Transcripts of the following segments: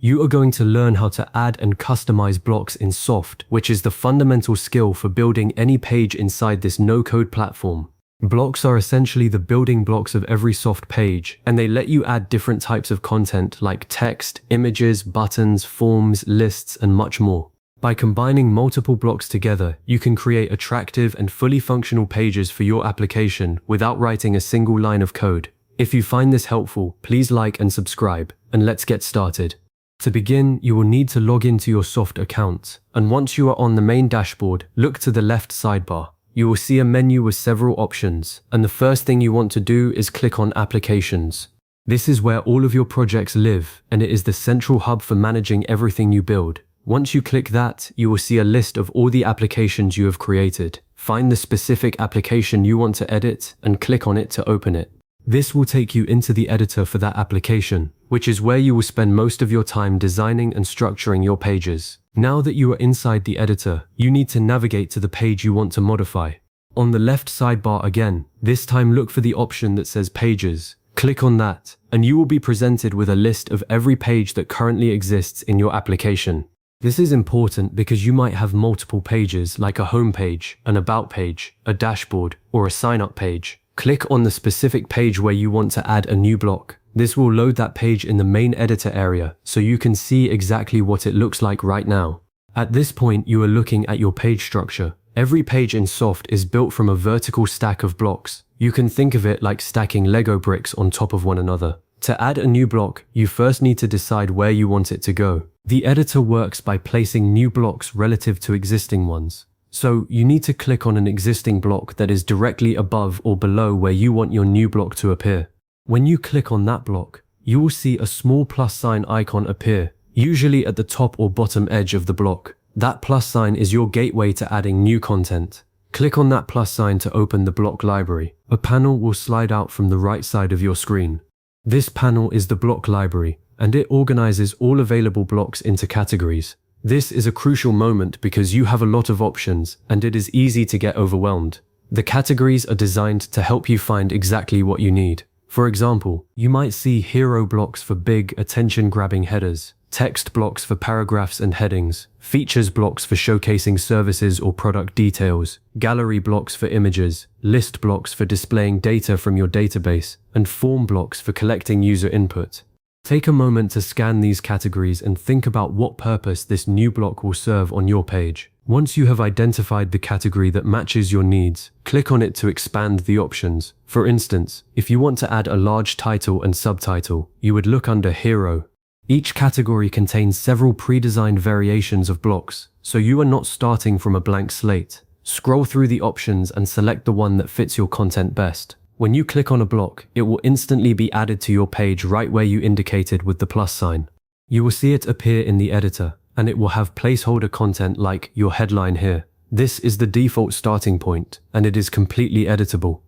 You are going to learn how to add and customize blocks in Softr, which is the fundamental skill for building any page inside this no-code platform. Blocks are essentially the building blocks of every Softr page, and they let you add different types of content like text, images, buttons, forms, lists, and much more. By combining multiple blocks together, you can create attractive and fully functional pages for your application without writing a single line of code. If you find this helpful, please like and subscribe, and let's get started. To begin, you will need to log into your Softr account, and once you are on the main dashboard, look to the left sidebar. You will see a menu with several options, and the first thing you want to do is click on Applications. This is where all of your projects live, and it is the central hub for managing everything you build. Once you click that, you will see a list of all the applications you have created. Find the specific application you want to edit and click on it to open it. This will take you into the editor for that application, which is where you will spend most of your time designing and structuring your pages. Now that you are inside the editor, you need to navigate to the page you want to modify. On the left sidebar again, this time look for the option that says Pages. Click on that, and you will be presented with a list of every page that currently exists in your application. This is important because you might have multiple pages like a home page, an about page, a dashboard, or a sign-up page. Click on the specific page where you want to add a new block. This will load that page in the main editor area so you can see exactly what it looks like right now. At this point, you are looking at your page structure. Every page in Softr is built from a vertical stack of blocks. You can think of it like stacking Lego bricks on top of one another. To add a new block, you first need to decide where you want it to go. The editor works by placing new blocks relative to existing ones. So you need to click on an existing block that is directly above or below where you want your new block to appear. When you click on that block, you will see a small plus sign icon appear, usually at the top or bottom edge of the block. That plus sign is your gateway to adding new content. Click on that plus sign to open the block library. A panel will slide out from the right side of your screen. This panel is the block library, and it organizes all available blocks into categories. This is a crucial moment because you have a lot of options and it is easy to get overwhelmed. The categories are designed to help you find exactly what you need. For example, you might see hero blocks for big, attention-grabbing headers, text blocks for paragraphs and headings, features blocks for showcasing services or product details, gallery blocks for images, list blocks for displaying data from your database, and form blocks for collecting user input. Take a moment to scan these categories and think about what purpose this new block will serve on your page. Once you have identified the category that matches your needs, click on it to expand the options. For instance, if you want to add a large title and subtitle, you would look under Hero. Each category contains several pre-designed variations of blocks, so you are not starting from a blank slate. Scroll through the options and select the one that fits your content best. When you click on a block, it will instantly be added to your page right where you indicated with the plus sign. You will see it appear in the editor, and it will have placeholder content like your headline here. This is the default starting point, and it is completely editable.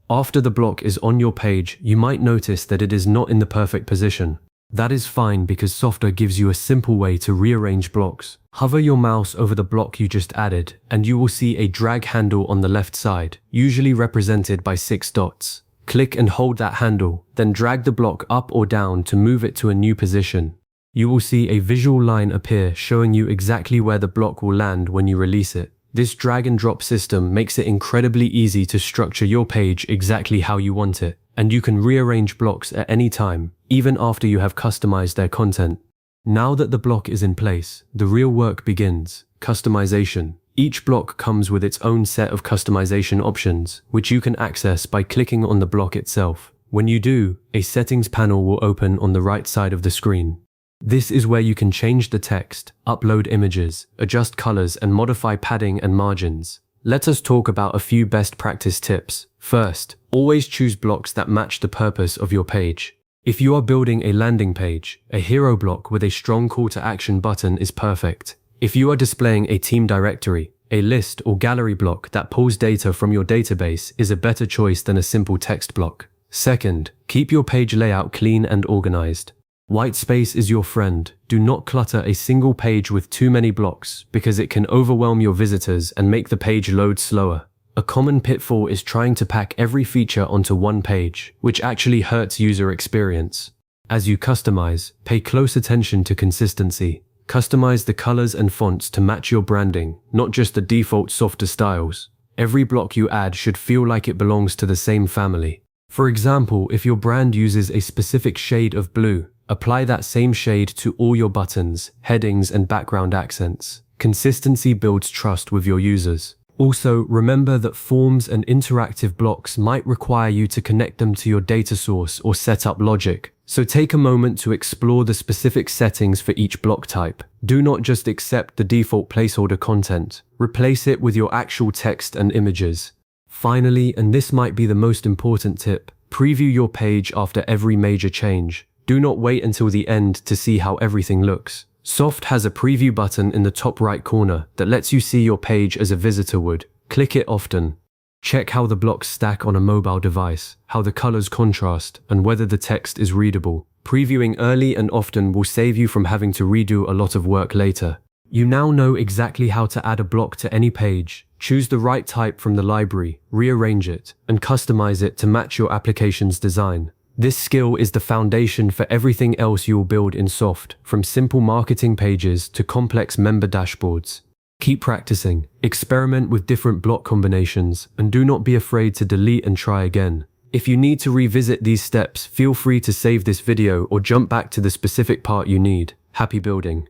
After the block is on your page, you might notice that it is not in the perfect position. That is fine because Softr gives you a simple way to rearrange blocks. Hover your mouse over the block you just added, and you will see a drag handle on the left side, usually represented by 6 dots. Click and hold that handle, then drag the block up or down to move it to a new position. You will see a visual line appear showing you exactly where the block will land when you release it. This drag and drop system makes it incredibly easy to structure your page exactly how you want it, and you can rearrange blocks at any time, even after you have customized their content. Now that the block is in place, the real work begins: customization. Each block comes with its own set of customization options, which you can access by clicking on the block itself. When you do, a settings panel will open on the right side of the screen. This is where you can change the text, upload images, adjust colors, and modify padding and margins. Let us talk about a few best practice tips. First, always choose blocks that match the purpose of your page. If you are building a landing page, a hero block with a strong call to action button is perfect. If you are displaying a team directory, a list or gallery block that pulls data from your database is a better choice than a simple text block. Second, keep your page layout clean and organized. White space is your friend. Do not clutter a single page with too many blocks because it can overwhelm your visitors and make the page load slower. A common pitfall is trying to pack every feature onto one page, which actually hurts user experience. As you customize, pay close attention to consistency. Customize the colors and fonts to match your branding, not just the default Softr styles. Every block you add should feel like it belongs to the same family. For example, if your brand uses a specific shade of blue, apply that same shade to all your buttons, headings, and background accents. Consistency builds trust with your users. Also, remember that forms and interactive blocks might require you to connect them to your data source or set up logic. So take a moment to explore the specific settings for each block type. Do not just accept the default placeholder content. Replace it with your actual text and images. Finally, and this might be the most important tip, preview your page after every major change. Do not wait until the end to see how everything looks. Softr has a preview button in the top right corner that lets you see your page as a visitor would. Click it often. Check how the blocks stack on a mobile device, how the colors contrast, and whether the text is readable. Previewing early and often will save you from having to redo a lot of work later. You now know exactly how to add a block to any page. Choose the right type from the library, rearrange it, and customize it to match your application's design. This skill is the foundation for everything else you will build in Softr, from simple marketing pages to complex member dashboards. Keep practicing, experiment with different block combinations, and do not be afraid to delete and try again. If you need to revisit these steps, feel free to save this video or jump back to the specific part you need. Happy building!